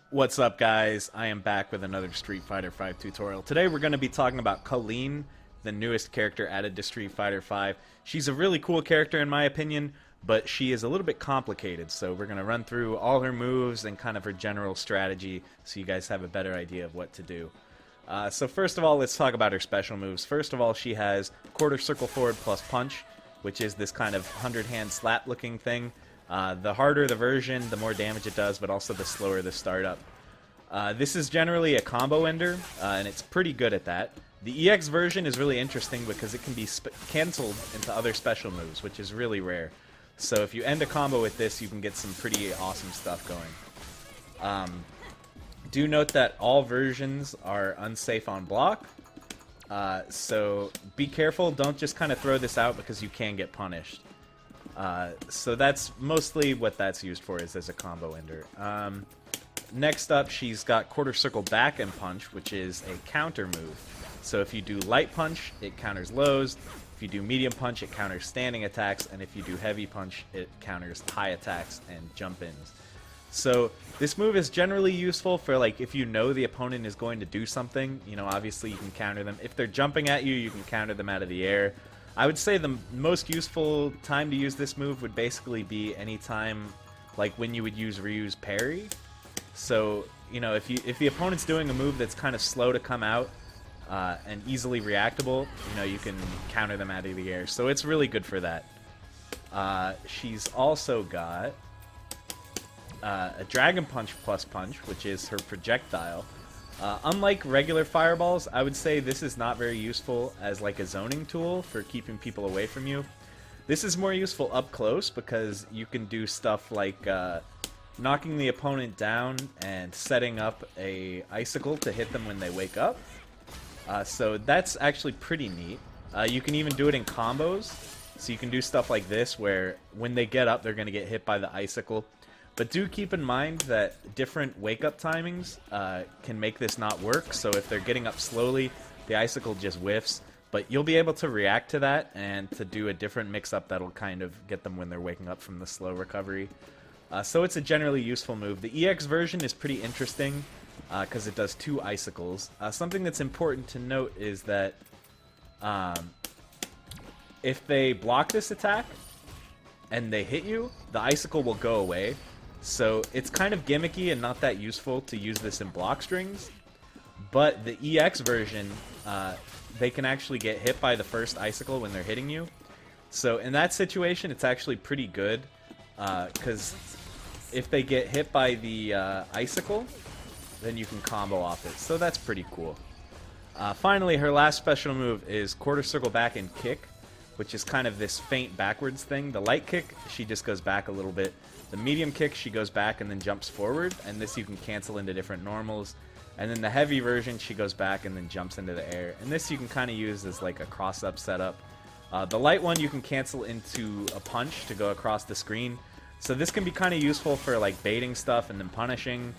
What's up, guys? I am back with another Street Fighter V tutorial. Today we're going to be talking about Kolin, the newest character added to Street Fighter V. She's a really cool character in my opinion, but she is a little bit complicated, so we're going to run through all her moves and kind of her general strategy so you guys have a better idea of what to do. So first of all, let's talk about her special moves. First of all, she has quarter circle forward plus punch, which is this kind of 100-hand slap looking thing. The harder the version, the more damage it does, but also the slower the startup. This is generally a combo ender, and it's pretty good at that. The EX version is really interesting because it can be cancelled into other special moves, which is really rare. So if you end a combo with this, you can get some pretty awesome stuff going. Do note that all versions are unsafe on block, so be careful. Don't just kind of throw this out because you can get punished. So that's mostly what that's used for, is as a combo ender. Next up, she's got quarter circle back and punch, which is a counter move. So if you do light punch, it counters lows. If you do medium punch, it counters standing attacks. And if you do heavy punch, it counters high attacks and jump ins. So this move is generally useful for, like, if you know the opponent is going to do something. You know, obviously you can counter them. If they're jumping at you, you can counter them out of the air. I would say the most useful time to use this move would basically be any time, like when you would use Ryu's parry. So, you know, if the opponent's doing a move that's kind of slow to come out and easily reactable, you know, you can counter them out of the air. So it's really good for that. She's also got a Dragon Punch plus punch, which is her projectile. Unlike regular fireballs, I would say this is not very useful as like a zoning tool for keeping people away from you. This is more useful up close because you can do stuff like knocking the opponent down and setting up a icicle to hit them when they wake up. So that's actually pretty neat. You can even do it in combos. So you can do stuff like this where when they get up, they're going to get hit by the icicle. But do keep in mind that different wake-up timings can make this not work. So if they're getting up slowly, the icicle just whiffs. But you'll be able to react to that and to do a different mix-up that'll kind of get them when they're waking up from the slow recovery. So it's a generally useful move. The EX version is pretty interesting because it does 2 icicles. Something that's important to note is that if they block this attack and they hit you, the icicle will go away. So it's kind of gimmicky and not that useful to use this in block strings. But the EX version, they can actually get hit by the first icicle when they're hitting you. So in that situation, it's actually pretty good. Because if they get hit by the icicle, then you can combo off it. So that's pretty cool. Finally, her last special move is quarter circle back and kick, which is kind of this feint backwards thing. The light kick, she just goes back a little bit. The medium kick, she goes back and then jumps forward, and this you can cancel into different normals. And then the heavy version, she goes back and then jumps into the air. And this you can kind of use as like a cross-up setup. The light one you can cancel into a punch to go across the screen. So this can be kind of useful for like baiting stuff and then punishing,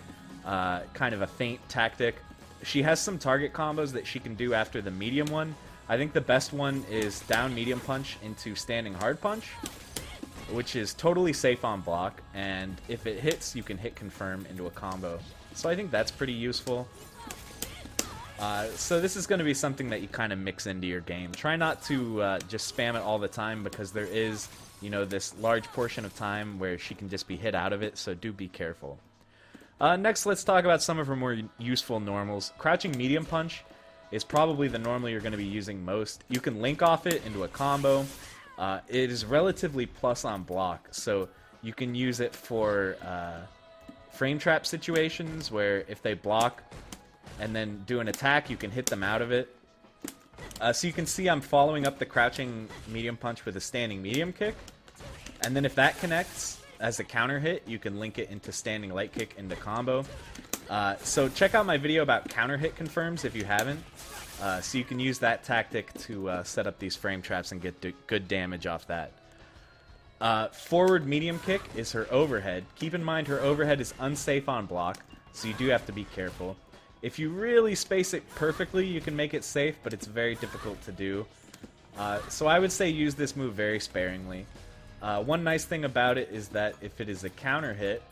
kind of a feint tactic. She has some target combos that she can do after the medium one. I think the best one is down medium punch into standing hard punch, which is totally safe on block, and if it hits, you can hit confirm into a combo. So I think that's pretty useful. So this is going to be something that you kind of mix into your game. Try not to just spam it all the time because there is, you know, this large portion of time where she can just be hit out of it, so do be careful. Next, let's talk about some of her more useful normals. Crouching medium punch is probably the normal you're going to be using most. You can link off it into a combo. It is relatively plus on block, so you can use it for frame trap situations where if they block and then do an attack, you can hit them out of it. So you can see I'm following up the crouching medium punch with a standing medium kick, and then if that connects as a counter hit, you can link it into standing light kick into combo. So check out my video about counter hit confirms if you haven't. So you can use that tactic to set up these frame traps and get good damage off that. Forward medium kick is her overhead. Keep in mind her overhead is unsafe on block, so you do have to be careful. If you really space it perfectly, you can make it safe, but it's very difficult to do. So I would say use this move very sparingly. One nice thing about it is that if it is a counter hit,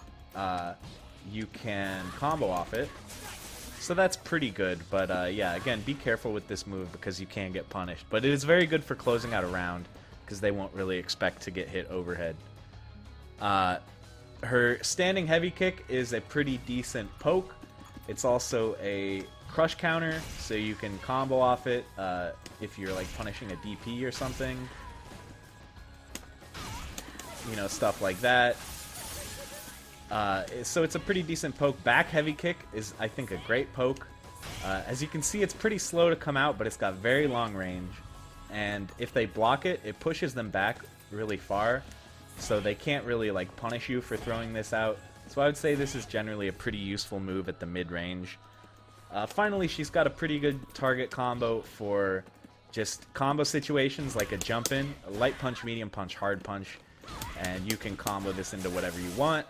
you can combo off it. So that's pretty good, but yeah, again, be careful with this move because you can get punished. But it is very good for closing out a round because they won't really expect to get hit overhead. Her standing heavy kick is a pretty decent poke. It's also a crush counter, so you can combo off it if you're like punishing a DP or something. You know, stuff like that. So it's a pretty decent poke. Back heavy kick is, I think, a great poke. As you can see, it's pretty slow to come out, but it's got very long range. And if they block it, it pushes them back really far. So they can't really like punish you for throwing this out. So I would say this is generally a pretty useful move at the mid-range. Finally, she's got a pretty good target combo for just combo situations like a jump in, a light punch, medium punch, hard punch. And you can combo this into whatever you want.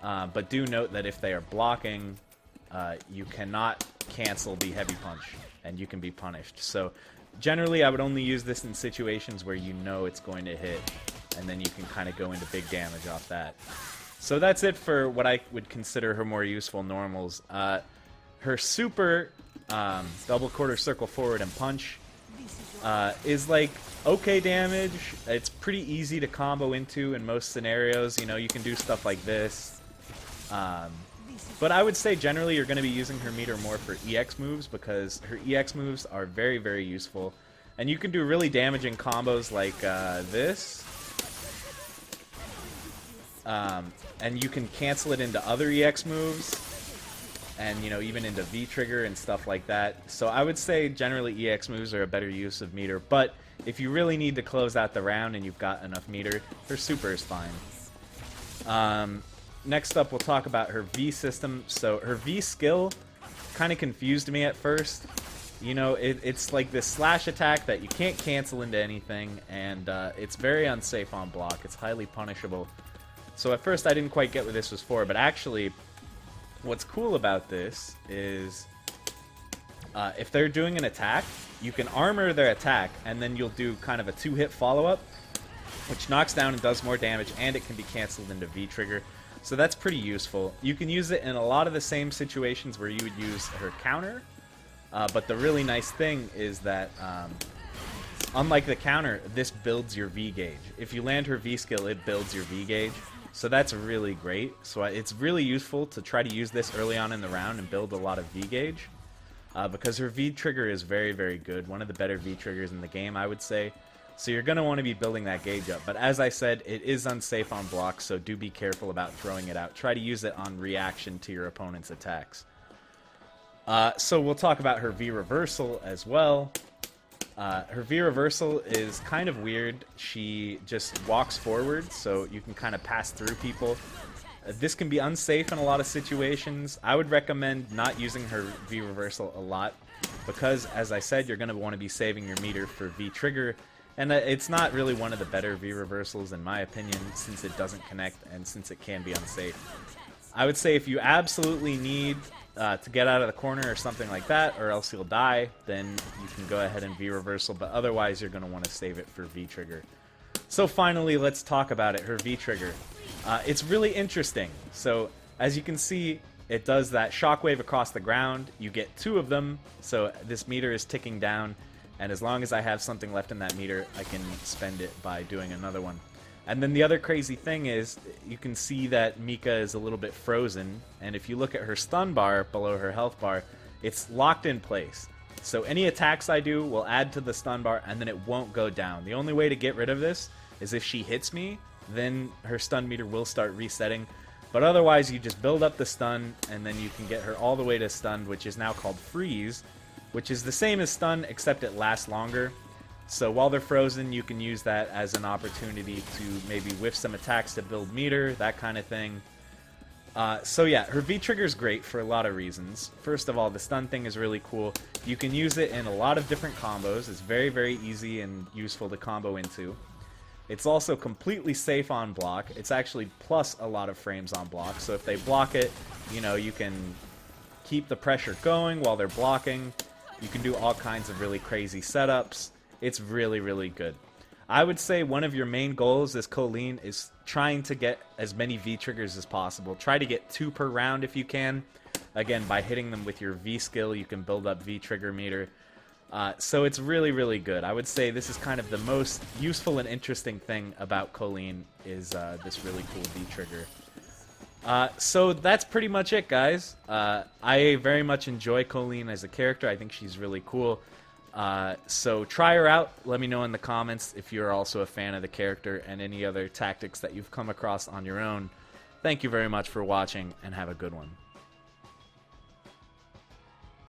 But do note that if they are blocking, you cannot cancel the heavy punch, and you can be punished. So generally, I would only use this in situations where you know it's going to hit, and then you can kind of go into big damage off that. So that's it for what I would consider her more useful normals. Her super, double quarter circle forward and punch, is like okay damage. It's pretty easy to combo into in most scenarios. You know, you can do stuff like this. But I would say generally you're going to be using her meter more for EX moves because her EX moves are very, very useful. And you can do really damaging combos like this. And you can cancel it into other EX moves. And, you know, even into V-trigger and stuff like that. So I would say generally EX moves are a better use of meter. But if you really need to close out the round and you've got enough meter, her super is fine. Next up, we'll talk about her V system. So her V skill kind of confused me at first. You know, it's like this slash attack that you can't cancel into anything, and it's very unsafe on block. It's highly punishable. So at first I didn't quite get what this was for, but actually what's cool about this is if they're doing an attack, you can armor their attack, and then you'll do kind of a 2-hit follow-up, which knocks down and does more damage, and it can be canceled into V-trigger. So that's pretty useful. You can use it in a lot of the same situations where you would use her counter, but the really nice thing is that unlike the counter, this builds your V gauge. If you land her V skill, it builds your V gauge. So that's really great. So it's really useful to try to use this early on in the round and build a lot of V gauge. Because her V trigger is very, very good. One of the better V triggers in the game, I would say. So you're going to want to be building that gauge up. But as I said, it is unsafe on blocks, so do be careful about throwing it out. Try to use it on reaction to your opponent's attacks. So we'll talk about her V reversal as well. Her V reversal is kind of weird. She just walks forward, so you can kind of pass through people. This can be unsafe in a lot of situations. I would recommend not using her V reversal a lot because, as I said, you're going to want to be saving your meter for V trigger. And it's not really one of the better V reversals in my opinion, since it doesn't connect and since it can be unsafe. I would say if you absolutely need to get out of the corner or something like that, or else you'll die, then you can go ahead and V reversal, but otherwise you're going to want to save it for V trigger. So finally, let's talk about it, her V trigger. It's really interesting. So as you can see, it does that shockwave across the ground. You get 2 of them, so this meter is ticking down. And as long as I have something left in that meter, I can spend it by doing another one. And then the other crazy thing is, you can see that Mika is a little bit frozen. And if you look at her stun bar below her health bar, it's locked in place. So any attacks I do will add to the stun bar, and then it won't go down. The only way to get rid of this is if she hits me, then her stun meter will start resetting. But otherwise, you just build up the stun, and then you can get her all the way to stunned, which is now called freeze, which is the same as stun, except it lasts longer. So while they're frozen, you can use that as an opportunity to maybe whiff some attacks to build meter, that kind of thing. So yeah, her V-trigger is great for a lot of reasons. First of all, the stun thing is really cool. You can use it in a lot of different combos. It's very, very easy and useful to combo into. It's also completely safe on block. It's actually plus a lot of frames on block. So if they block it, you know, you can keep the pressure going while they're blocking. You can do all kinds of really crazy setups. It's really, really good. I would say one of your main goals as Kolin is trying to get as many V triggers as possible. Try to get 2 per round if you can. Again, by hitting them with your V skill, you can build up V trigger meter. So it's really, really good. I would say this is kind of the most useful and interesting thing about Kolin is this really cool V trigger. So that's pretty much it, guys. I very much enjoy Kolin as a character. I think she's really cool. So try her out. Let me know in the comments if you're also a fan of the character and any other tactics that you've come across on your own. Thank you very much for watching, and have a good one.